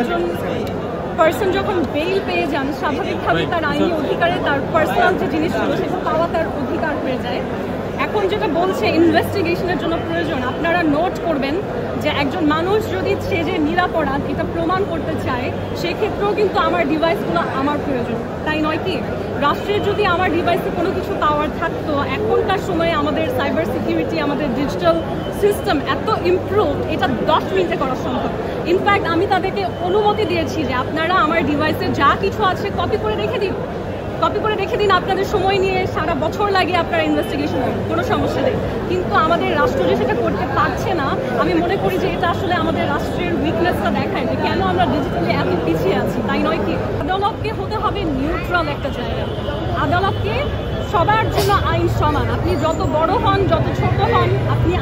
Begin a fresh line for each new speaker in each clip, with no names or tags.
একজন পার্সন যখন বেইল পেয়ে যান স্বাভাবিকভাবে তার আইনি অধিকারে তার পার্সোনাল যে জিনিসগুলো সেটা পাওয়া তার অধিকার হয়ে যায়। এখন যেটা বলছে ইনভেস্টিগেশনের জন্য প্রয়োজন, আপনারা নোট করবেন যে একজন মানুষ যদি সে যে নিরাপরাধ এটা প্রমাণ করতে চায় সেক্ষেত্রেও কিন্তু আমার ডিভাইসগুলো আমার প্রয়োজন, তাই নয় কি? রাষ্ট্রের যদি আমার ডিভাইসে কোনো কিছু পাওয়ার থাকতো, এখনকার সময়ে আমাদের সাইবার সিকিউরিটি, আমাদের ডিজিটাল সিস্টেম এত ইমপ্রুভ, এটা 10 মিনিটে করা সম্ভব। ইনফ্যাক্ট আমি তাদেরকে অনুমতি দিয়েছি যে আপনারা আমার ডিভাইসে যা কিছু আছে কপি করে রেখে দিন, আপনাদের সময় নিয়ে সারা বছর লাগিয়ে আপনারা ইনভেস্টিগেশন করুন, কোনো সমস্যা নেই। কিন্তু আমাদের রাষ্ট্র যে সেটা করতে পারছে না, আমি মনে করি যে এটা আসলে আমাদের রাষ্ট্রের উইকনেসটা দেখায় যে কেন আমরা ডিজিটালি এত পিছিয়ে আছি, তাই নয় কি? আদালতকে হতে হবে নিউট্রাল একটা জায়গা। আদালতকে সবার জন্য আইন সমান, আপনি যত বড় হন যত ছোট হন।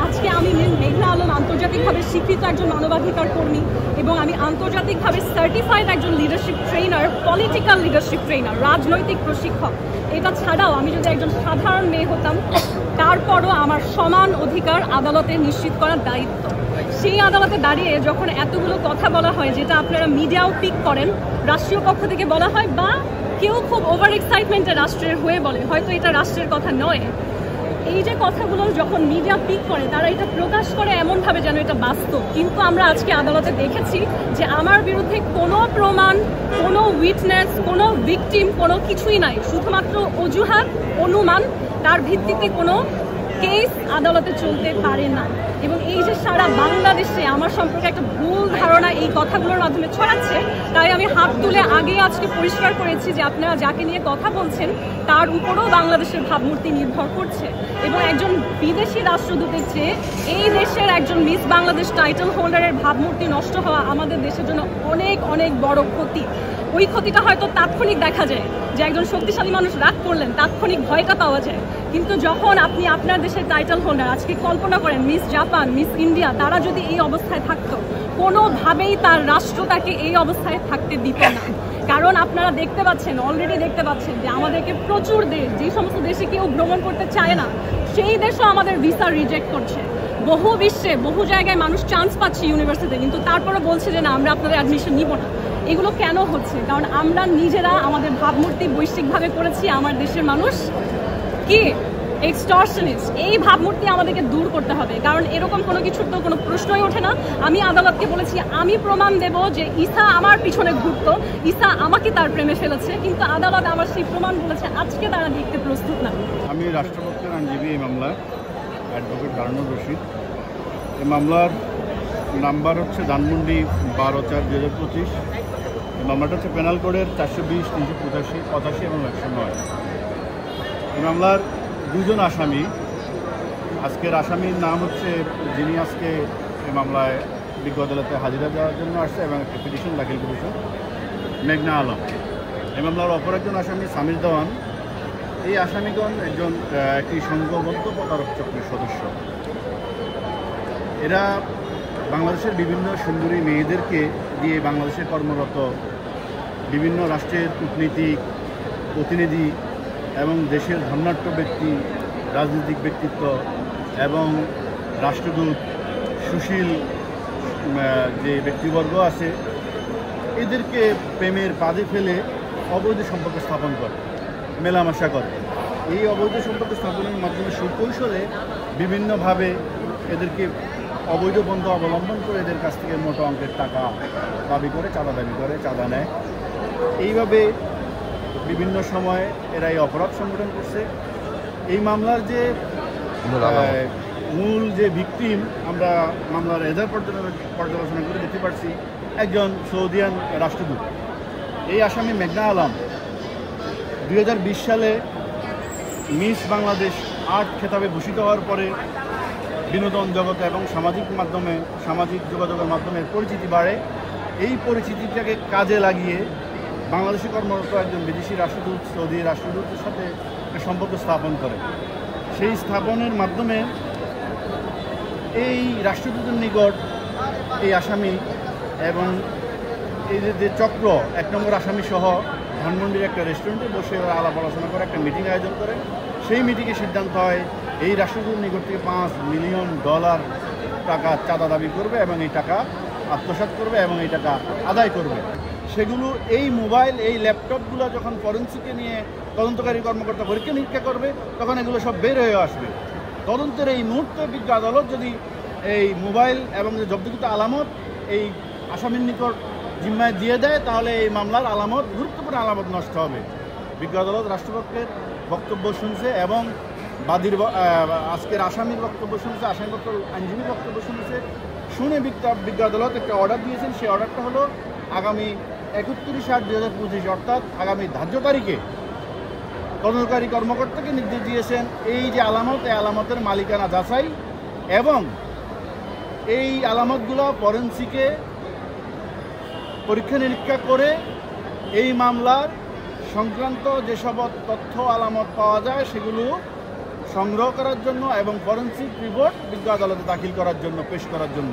আজকে আমি মেঘনা আলম আন্তর্জাতিকভাবে স্বীকৃত একজন মানবাধিকার কর্মী এবং আমি আন্তর্জাতিকভাবে সার্টিফাইড একজন leadership trainer, political leadership trainer, রাজনৈতিক প্রশিক্ষক। এটা ছাড়াও আমি যদি একজন সাধারণ মেয়ে হতাম, তারপরও আমার সমান অধিকার আদালতে নিশ্চিত করার দায়িত্ব। সেই আদালতে দাঁড়িয়ে যখন এতগুলো কথা বলা হয় যেটা আপনারা মিডিয়াও পিক করেন, রাষ্ট্রীয় পক্ষ থেকে বলা হয় বা কেউ খুব ওভার এক্সাইটমেন্টে রাষ্ট্রের হয়ে বলে, হয়তো এটা রাষ্ট্রের কথা নয়, এই যে কথাগুলো যখন মিডিয়া পিক করে তারা এটা প্রকাশ করে এমনভাবে যেন এটা বাস্তব। কিন্তু আমরা আজকে আদালতে দেখেছি যে আমার বিরুদ্ধে কোনো প্রমাণ, কোনো উইটনেস, কোনো ভিকটিম, কোনো কিছুই নাই, শুধুমাত্র অজুহাত, অনুমান, তার ভিত্তিতে কোনো কেস আদালতে চলতে পারে না। এবং এই যে সারা বাংলাদেশে আমার সম্পর্কে একটা ভুল ধারণা এই কথাগুলোর মাধ্যমে ছড়াচ্ছে, তাই আমি হাত তুলে আগে আজকে পরিষ্কার করেছি যে আপনারা যাকে নিয়ে কথা বলছেন তার উপরও বাংলাদেশের ভাবমূর্তি নির্ভর করছে। এবং একজন বিদেশি রাষ্ট্রদূতের চেয়ে এই দেশের একজন মিস বাংলাদেশ টাইটেল হোল্ডারের ভাবমূর্তি নষ্ট হওয়া আমাদের দেশের জন্য অনেক অনেক বড় ক্ষতি। ওই ক্ষতিটা হয়তো তাৎক্ষণিক দেখা যায় যে একজন শক্তিশালী মানুষ রাগ করলেন, তাৎক্ষণিক ভয়টা পাওয়া যায়। কিন্তু যখন আপনি আপনার দেশের টাইটেল হোল্ডার, আজকে কল্পনা করেন মিস জাপান, মিস ইন্ডিয়া, তারা যদি এই অবস্থায় থাকতো, কোনোভাবেই তার রাষ্ট্র তাকে এই অবস্থায় থাকতে দিত না। কারণ আপনারা দেখতে পাচ্ছেন, অলরেডি দেখতে পাচ্ছেন যে আমাদেরকে প্রচুর দেশ, যে সমস্ত দেশে কেউ ভ্রমণ করতে চায় না সেই দেশও আমাদের ভিসা রিজেক্ট করছে। বহু বিশ্বে বহু জায়গায় মানুষ চান্স পাচ্ছে ইউনিভার্সিটিতে, কিন্তু তারপরে বলছে যে না, আমরা আপনাদের অ্যাডমিশন নিব না। এগুলো কেন হচ্ছে? কারণ আমরা নিজেরা আমাদের ভাবমূর্তি বৈশ্বিকভাবে করেছি আমার দেশের মানুষ কি এক্সটর্শনিস্ট। এই ভাবমূর্তি আমাদেরকে দূর করতে হবে, কারণ এরকম কোনো কিছুর তো কোনো প্রশ্নই ওঠে না। আমি আদালতকে বলেছি আমি প্রমাণ দেব যে ঈসা আমার পিছনে ঘুরতো, ঈসা আমাকে তার প্রেমে ফেলেছে, কিন্তু আদালত আমার সেই প্রমাণ বলেছে আজকে তারা দেখতে প্রস্তুত না।
আমি রাষ্ট্রপক্ষের আইনজীবী এই মামলার অ্যাডভোকেট হারুনুর রশিদ। এই মামলার নাম্বার হচ্ছে ধানমন্ডি 12/4/2025। এই মামলাটা হচ্ছে পেনাল কোডের 420, 385, 85 এবং 109। এই মামলার দুজন আসামি। আজকের আসামির নাম হচ্ছে, যিনি আজকে এই মামলায় বিজ্ঞ আদালতে হাজিরা দেওয়ার জন্য আসছে এবং একটা পিটিশন দাখিল করেছে, মেঘনা আলম। এই মামলার অপর একজন আসামি সামির দেওয়ান। এই আসামিগণ একটি সংঘবদ্ধ প্রতারক চক্রের সদস্য। এরা বাংলাদেশের বিভিন্ন সুন্দরী মেয়েদেরকে দিয়ে বাংলাদেশে কর্মরত বিভিন্ন রাষ্ট্রের কূটনীতিক, প্রতিনিধি এবং দেশের ধর্নাঢ্য ব্যক্তি, রাজনৈতিক ব্যক্তিত্ব এবং রাষ্ট্রদূত, সুশীল যে ব্যক্তিবর্গ আছে, এদেরকে প্রেমের পাদে ফেলে অবৈধ সম্পর্ক স্থাপন করে, মেলামেশা করে। এই অবৈধ সম্পর্ক স্থাপনের মাধ্যমে সুকৌশলে বিভিন্নভাবে এদেরকে অবৈধ পন্থা অবলম্বন করে এদের কাছ থেকে মোটা অঙ্কের টাকা দাবি করে, চাঁদা নেয়। এইভাবে বিভিন্ন সময় এরা এই অপরাধ সংগঠন করছে। এই মামলার যে মূল যে ভিকটিম, আমরা মামলার এজাহার পর্যালোচনা করে দেখতে পাচ্ছি একজন সৌদিয়ান রাষ্ট্রদূত। এই আসামি মেঘনা আলম 2020 সালে মিস বাংলাদেশ আর্ট খেতাবে ভূষিত হওয়ার পরে বিনোদন জগতে এবং সামাজিক যোগাযোগের মাধ্যমে পরিচিতি বাড়ে। এই পরিচিতিটাকে কাজে লাগিয়ে বাংলাদেশে কর্মরত একজন বিদেশি রাষ্ট্রদূত সৌদি রাষ্ট্রদূতের সাথে একটা সম্পর্ক স্থাপন করে। সেই স্থাপনের মাধ্যমে এই রাষ্ট্রদূতের নিকট এই আসামি এবং এই যে চক্র 1 নম্বর আসামি সহ ধানমন্ডির একটা রেস্টুরেন্টে বসে আলাপ আলোচনা করে একটা মিটিং আয়োজন করে। সেই মিটিংয়ে সিদ্ধান্ত হয় এই রাষ্ট্রদূতের নিকট থেকে $5 মিলিয়ন টাকা চাঁদা দাবি করবে এবং এই টাকা আত্মসাৎ করবে এবং এই টাকা আদায় করবে। সেগুলো এই মোবাইল, এই ল্যাপটপগুলো যখন ফরেন্সিকে নিয়ে তদন্তকারী কর্মকর্তা পরীক্ষা নিরীক্ষা করবে, তখন এগুলো সব বের হয়ে আসবে। তদন্তের এই মুহূর্তে বিজ্ঞ আদালত যদি এই মোবাইল এবং জব্দকৃত আলামত এই আসামির নিকট জিম্মায় দিয়ে দেয়, তাহলে এই মামলার আলামত, গুরুত্বপূর্ণ আলামত নষ্ট হবে। বিজ্ঞ আদালত রাষ্ট্রপক্ষের বক্তব্য শুনছে এবং বাদীর আজকের আসামির বক্তব্য শুনছে, আসামি বক্তব্য, আইনজীবীর বক্তব্য শুনছে। শুনে বিজ্ঞ আদালত একটা অর্ডার দিয়েছেন। সেই অর্ডারটা হলো আগামী 31/8/2025 অর্থাৎ আগামী ধার্য তারিখে তদন্তকারী কর্মকর্তাকে নির্দেশ দিয়েছেন এই যে আলামত, এই আলামতের মালিকানা যাচাই এবং এই আলামতগুলো ফরেন্সিকে পরীক্ষা নিরীক্ষা করে এই মামলার সংক্রান্ত যেসব তথ্য আলামত পাওয়া যায় সেগুলো সংগ্রহ করার জন্য এবং ফরেন্সিক রিপোর্ট বিজ্ঞ আদালতে দাখিল করার জন্য, পেশ করার জন্য।